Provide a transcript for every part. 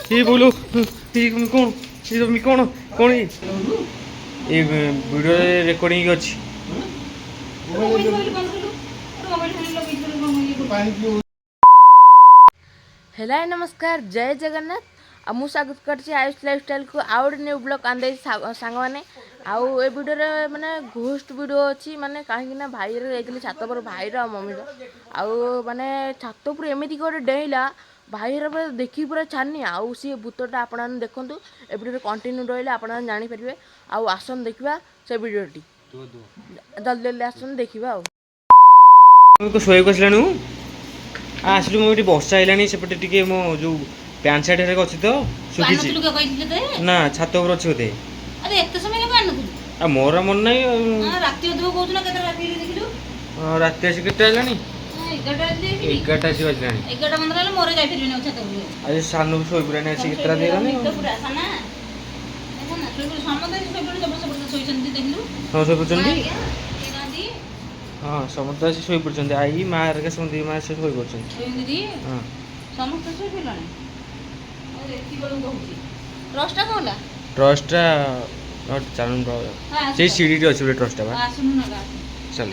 ये बोलो ये कौन ये तुम कौन कौन ये वीडियो रिकॉर्डिंग अच्छी हेलो नमस्कार जय जगन्नाथ आ मु स्वागत करछि आयुष लाइफस्टाइल को आउट न्यू ब्लॉग आंदे सांग माने आउ ए वीडियो रे माने घोस्ट वीडियो अछि माने काहे ना भाई रे जाइतले छात पर भाई रो मम्मी रो आउ माने छात पर एमिति गोटे डेइला भाई रे देखि पूरा छानी आउ सी भूतटा आपन देखंतु ए वीडियो रे कंटिन्यू रहले आपन जानि परिबे आउ आसन देखिबा से वीडियोटी जल्दी जल्दी आसन देखिबा आउ को सोय कसलानु आसलु मो वर्षा आइलानी सेपटे टिके मो जो पैंट शर्ट हेरे अछि तो सुखिछि ना छात ऊपर अछि ओते अरे एते समय के पान आ मोर मन नै राती अधो कहू ना केते राती देखिलु राती आसी केते आइलानी 11टा देखि 11टा आसी बजलानी 11टा मंदर ले मोरे जाई फिरबे ना छात ऊपर आज सानु सोय पुरानी आसी केतरा देरानी तो पूरा साना देखो ना सोय समते सोय पुरा जबर जबर सोइछन्ती देखिलु हां सोय पुरचन्ती केनादी हां समते आसी सोय पुरचन्ती आई मार के समती मार से सोय पुरचन्ती दीदी हां समस्त सोय फिरलानी और एति बडू कहूची ट्रस्टटा कोला ट्रस्टटा नॉट चालन बा से सीडी रे अछि ट्रस्टटा बा आसुनु ना गा चल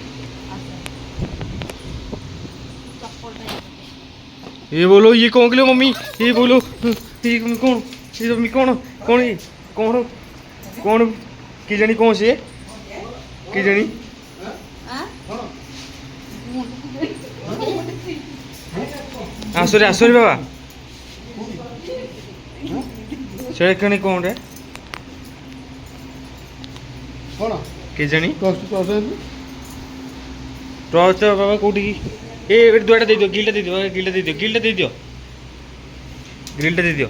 ये बोलो ये कौन के लिए मम्मी ये बोलो ये कौन ये तुम कौन कौन कौन कौन की जानी कौन से की जानी आसरे बाबा से कने कौन रे कौन की जानी टॉर्च बाबा कोठी ए दुआटा दे दियो गिल्टा दे दियो गिल्टा दे दियो गिल्टा दे दियो ग्रिलटा दे दियो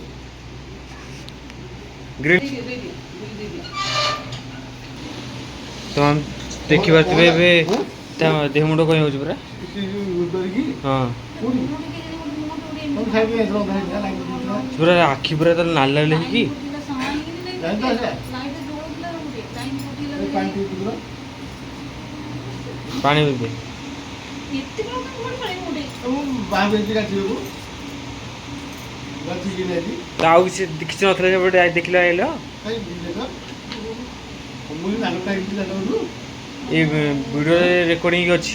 ग्रिल तो हम देखि बातबे बे ता देह मुंडो कहि होछ पूरा हां पूरा आखी पूरा तो नाल लाल की पानी दे एति बडू कोन पड़े मुडे बाबे जी का जीवो गति की नहीं ताऊ से किछ नथले जे देखला आइलो कई देखो मुई नालका इति जानो ए वीडियो रिकॉर्डिंग अछि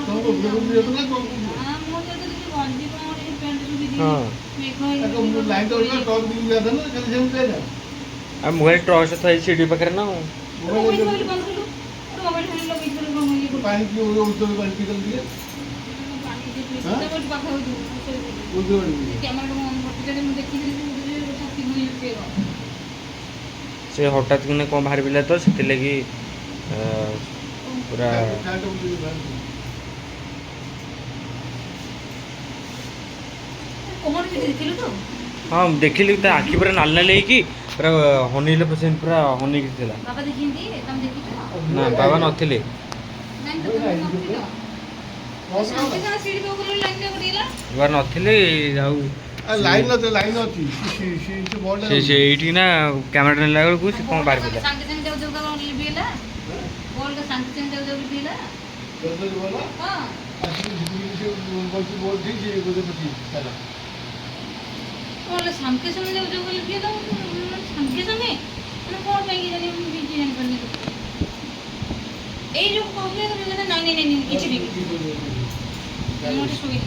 तो वीडियो तो ना कौन हां मो तो देखि गंजी कोन एक पैंट सुबी दी हां देखो तो लाइन तो टॉप दी जाता ना कल से उठे ना आ मोबाइल ट्रस्ट था सीडी पकड़ ना मोबाइल बंद कर लो और मोबाइल हैंड लगे इधर को ये पानी की वो उधर पानी निकल दिए पानी दे तो कुछ पाखा हो उधर कैमरा में ऑन करते जब मैं देखि मुझे छाती में उठेगा से हठात किने कोन बाहर बिला तो सेति लगी पूरा कोमर भी देखिलु तो हां देखिली त आखी पूरा नाल नाल की पूरा हनीले परसेंट पूरा हनी की थिला बाबा देखिंदी तुम देखिছো ना बाबा नथिले नहीं तो तुम शांति से सीढ़ी पे ऊपर लाइन ले गडीला बाबा नथिले जाऊ लाइन अछि सी बोर्ड से एठी ना कैमरा ने लागल कुछ कोन बाहर बिला शांति से जाऊ जाऊ का लिबीला बोल के शांति से जाऊ जाऊ लिबीला तो बोला हां बोल दी जे गोदे पति चला बोल शांति से जाऊ जाऊ लिबीला शांति से মানে কোন পাইকি জানি আমি বিজি জানি পারনি এই যে কমপ্লেন করে না না কিছু নেই মোটে শুই